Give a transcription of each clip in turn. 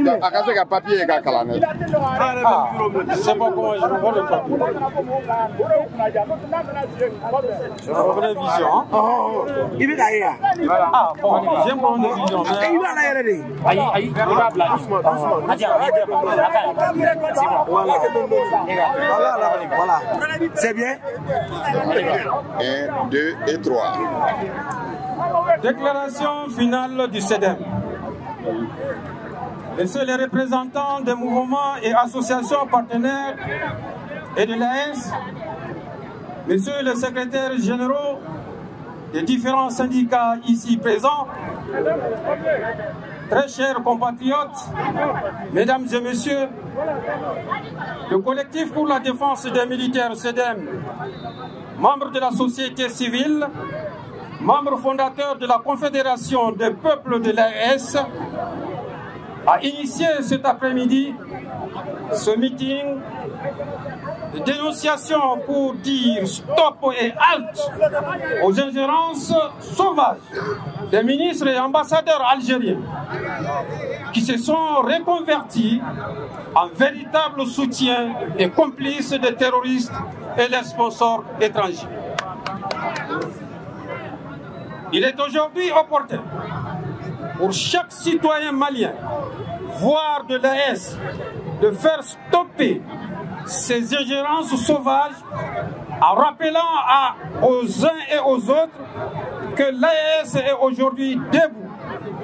A ka se ka papier ka kalan ne. C'est pas comment je vois le papier. Je reprends vision. Il veut d'ailleurs. Ah bon, j'ai un problème de vision. Il va là, il Aïe, il va doucement. Voilà. C'est bien. 1, 2 et 3. Déclaration finale du SEDEM. Messieurs les représentants des mouvements et associations partenaires et de l'AS, messieurs les secrétaires généraux des différents syndicats ici présents, très chers compatriotes, mesdames et messieurs, le collectif pour la défense des militaires SEDEM, membres de la société civile, membre fondateur de la Confédération des peuples de l'AS, a initié cet après-midi ce meeting de dénonciation pour dire stop et halt aux ingérences sauvages des ministres et ambassadeurs algériens qui se sont reconvertis en véritables soutiens et complices des terroristes et leurs sponsors étrangers. Il est aujourd'hui opportun pour chaque citoyen malien, voire de l'AS, de faire stopper ces ingérences sauvages en rappelant aux uns et aux autres que l'AS est aujourd'hui debout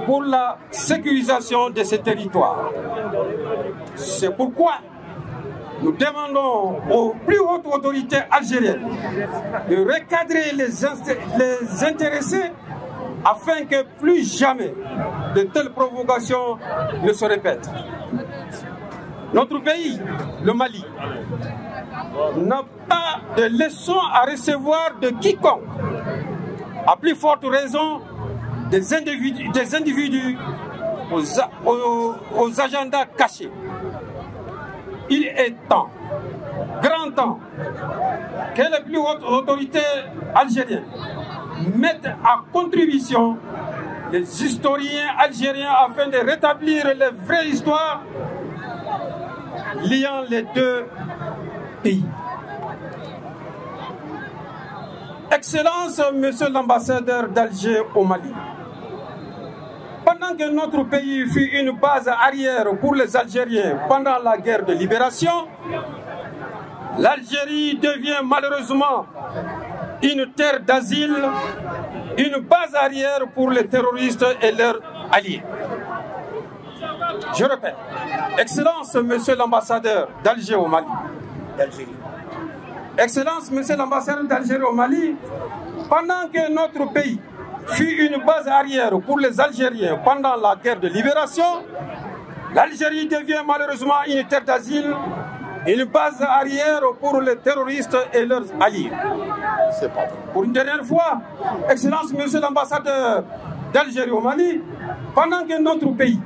pour la sécurisation de ces territoires. C'est pourquoi nous demandons aux plus hautes autorités algériennes de recadrer les intéressés afin que plus jamais de telles provocations ne se répètent. Notre pays, le Mali, n'a pas de leçons à recevoir de quiconque, à plus forte raison des individus aux agendas cachés. Il est temps, grand temps, que les plus hautes autorités algériennes mettent à contribution les historiens algériens afin de rétablir les vraies histoires liant les deux pays. Excellence, Monsieur l'ambassadeur d'Alger au Mali, pendant que notre pays fut une base arrière pour les Algériens pendant la guerre de libération, l'Algérie devient malheureusement une terre d'asile, une base arrière pour les terroristes et leurs alliés. Je répète, Excellence, Monsieur l'ambassadeur d'Alger au Mali, Excellence, Monsieur l'ambassadeur d'Algérie au Mali, pendant que notre pays fut une base arrière pour les Algériens pendant la guerre de libération, l'Algérie devient malheureusement une terre d'asile, une base arrière pour les terroristes et leurs alliés. Pour une dernière fois, Excellence, Monsieur l'ambassadeur d'Algérie au Mali, pendant que notre pays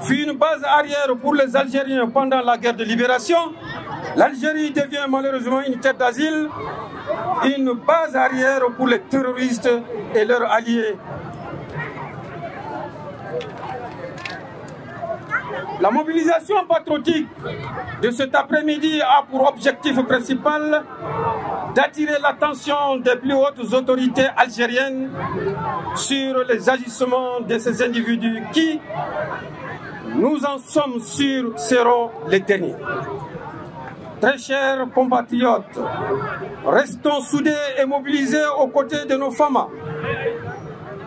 fut une base arrière pour les Algériens pendant la guerre de libération, l'Algérie devient malheureusement une terre d'asile, une base arrière pour les terroristes et leurs alliés. La mobilisation patriotique de cet après-midi a pour objectif principal d'attirer l'attention des plus hautes autorités algériennes sur les agissements de ces individus qui, nous en sommes sûrs, seront les derniers. Très chers compatriotes, restons soudés et mobilisés aux côtés de nos femmes,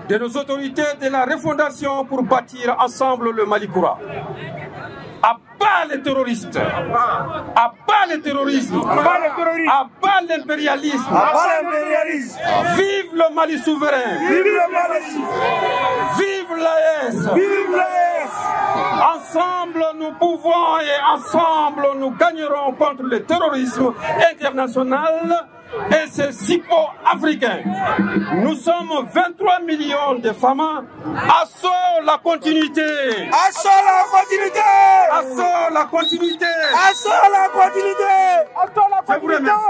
de nos autorités de la refondation pour bâtir ensemble le Malikoura. À bas les terroristes, à bas les terrorismes, à bas l'impérialisme, vive le Mali souverain, vive l'AS, ensemble nous pouvons et ensemble nous gagnerons contre le terrorisme international et ses africains. Nous sommes 23 millions de femmes. Assaut la continuité. Assaut la continuité. Assaut la continuité. Assaut la continuité. Je vous remercie.